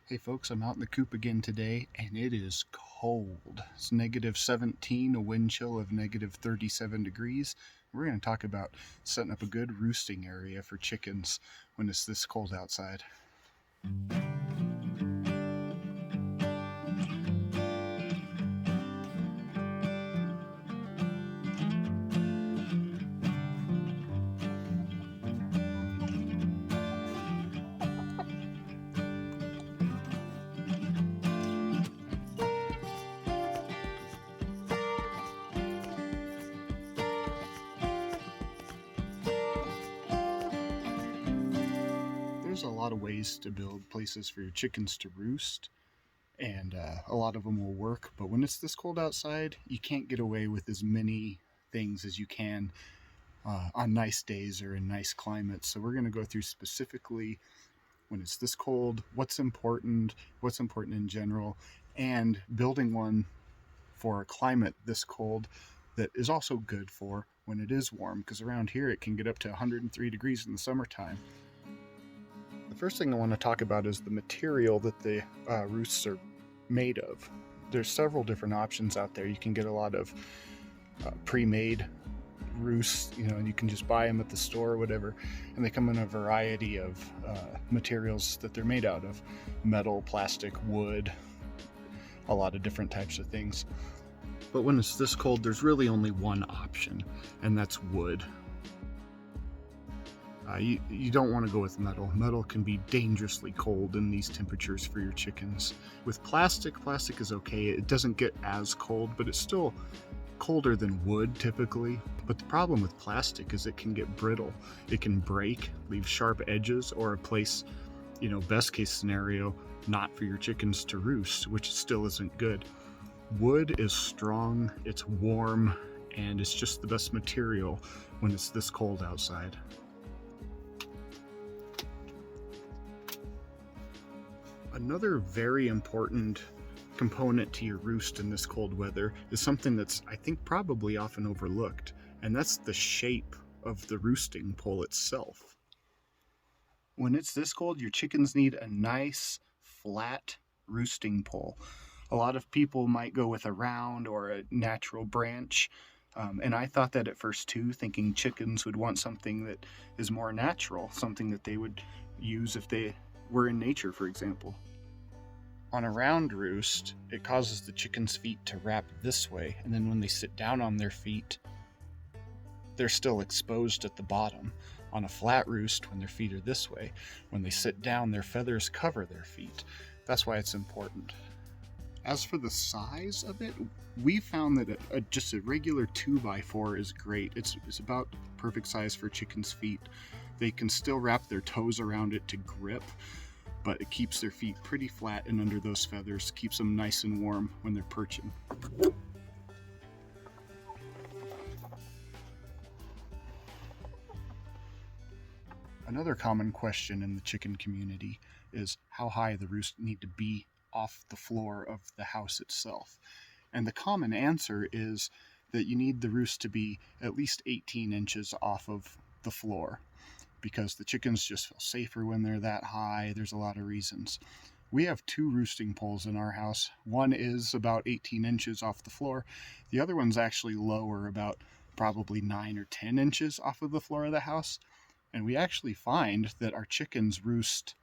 Hey folks, I'm out in the coop again today and it is cold. It's -17, a wind chill of -37 degrees. We're going to talk about setting up a good roosting area for chickens when it's this cold outside. There's a lot of ways to build places for your chickens to roost, and a lot of them will work, but when it's this cold outside, you can't get away with as many things as you can on nice days or in nice climates. So we're going to go through specifically when it's this cold, what's important in general, and building one for a climate this cold that is also good for when it is warm, because around here it can get up to 103 degrees in the summertime. The first thing I want to talk about is the material that the roosts are made of. There's several different options out there. You can get a lot of pre-made roosts, and you can just buy them at the store or whatever, and they come in a variety of materials that they're made out of: metal, plastic, wood, a lot of different types of things. But when it's this cold, there's really only one option, and that's wood. You don't want to go with metal. Metal can be dangerously cold in these temperatures for your chickens. With plastic is okay. It doesn't get as cold, but it's still colder than wood typically. But the problem with plastic is it can get brittle. It can break, leave sharp edges, or a place, best case scenario, not for your chickens to roost, which still isn't good. Wood is strong, it's warm, and it's just the best material when it's this cold outside. Another very important component to your roost in this cold weather is something that's, I think, probably often overlooked, and that's the shape of the roosting pole itself. When it's this cold, your chickens need a nice, flat roosting pole. A lot of people might go with a round or a natural branch, and I thought that at first too, thinking chickens would want something that is more natural, something that they would use if they were in nature, for example. On a round roost, it causes the chickens' feet to wrap this way, and then when they sit down on their feet, they're still exposed at the bottom. On a flat roost, when their feet are this way, when they sit down, their feathers cover their feet. That's why it's important. As for the size of it, we found that just a regular 2x4 is great. It's about the perfect size for chickens' feet. They can still wrap their toes around it to grip, but it keeps their feet pretty flat and under those feathers, keeps them nice and warm when they're perching. Another common question in the chicken community is how high the roost need to be off the floor of the house itself. And the common answer is that you need the roost to be at least 18 inches off of the floor, because the chickens just feel safer when they're that high. There's a lot of reasons. We have two roosting poles in our house. One is about 18 inches off the floor. The other one's actually lower, about probably 9 or 10 inches off of the floor of the house. And we actually find that our chickens roost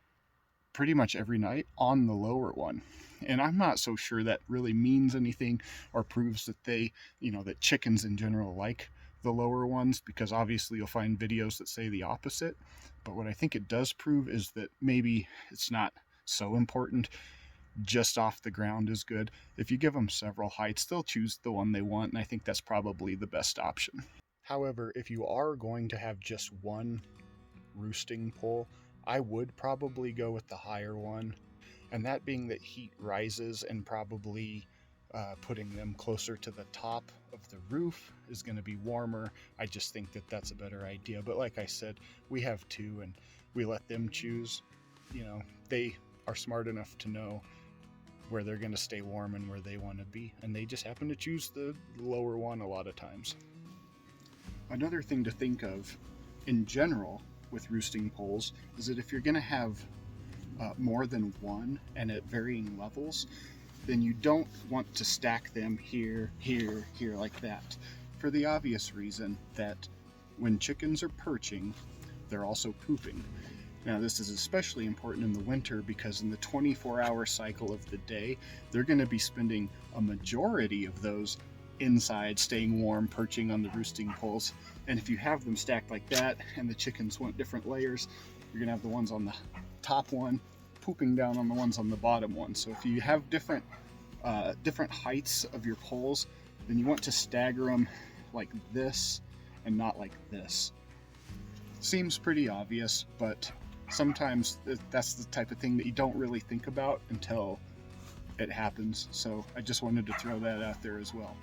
pretty much every night on the lower one. And I'm not so sure that really means anything or proves that that chickens in general like the lower ones, because obviously you'll find videos that say the opposite. But what I think it does prove is that maybe it's not so important. Just off the ground is good. If you give them several heights, they'll choose the one they want, and I think that's probably the best option. However, if you are going to have just one roosting pole, I would probably go with the higher one, and that being that heat rises, and probably putting them closer to the top of the roof is going to be warmer. I just think that that's a better idea. But like I said, we have two and we let them choose. They are smart enough to know where they're going to stay warm and where they want to be, and they just happen to choose the lower one a lot of times. Another thing to think of in general with roosting poles is that if you're going to have more than one and at varying levels, then you don't want to stack them here, here, here like that, for the obvious reason that when chickens are perching, they're also pooping. Now this is especially important in the winter because in the 24-hour cycle of the day, they're going to be spending a majority of those inside, staying warm, perching on the roosting poles. And if you have them stacked like that and the chickens want different layers, you're going to have the ones on the top one pooping down on the ones on the bottom one. So if you have different heights of your poles, then you want to stagger them like this and not like this. Seems pretty obvious, but sometimes that's the type of thing that you don't really think about until it happens. So I just wanted to throw that out there as well.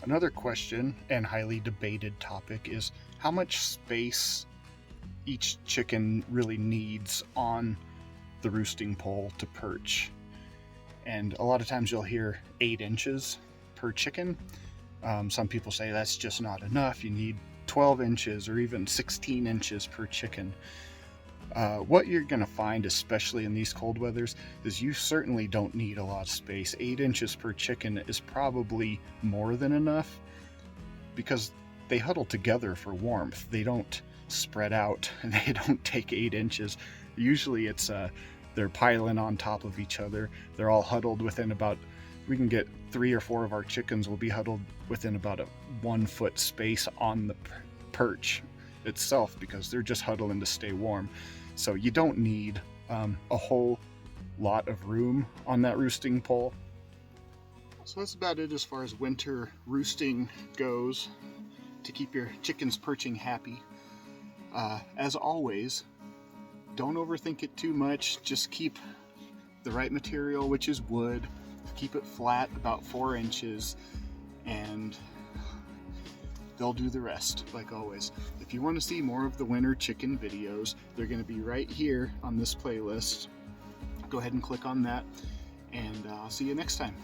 Another question and highly debated topic is how much space each chicken really needs on the roosting pole to perch. And a lot of times you'll hear 8 inches per chicken. Some people say that's just not enough. You need 12 inches or even 16 inches per chicken. What you're going to find, especially in these cold weathers, is you certainly don't need a lot of space. 8 inches per chicken is probably more than enough because they huddle together for warmth. They don't spread out and they don't take 8 inches. Usually it's they're piling on top of each other. They're all huddled within about, we can get 3 or 4 of our chickens will be huddled within about a 1 foot space on the perch itself because they're just huddling to stay warm. So you don't need a whole lot of room on that roosting pole. So that's about it as far as winter roosting goes to keep your chickens perching happy. As always, don't overthink it too much. Just keep the right material, which is wood. Keep it flat, about 4 inches, and they'll do the rest, like always. If you want to see more of the winter chicken videos, they're going to be right here on this playlist. Go ahead and click on that, and I'll see you next time.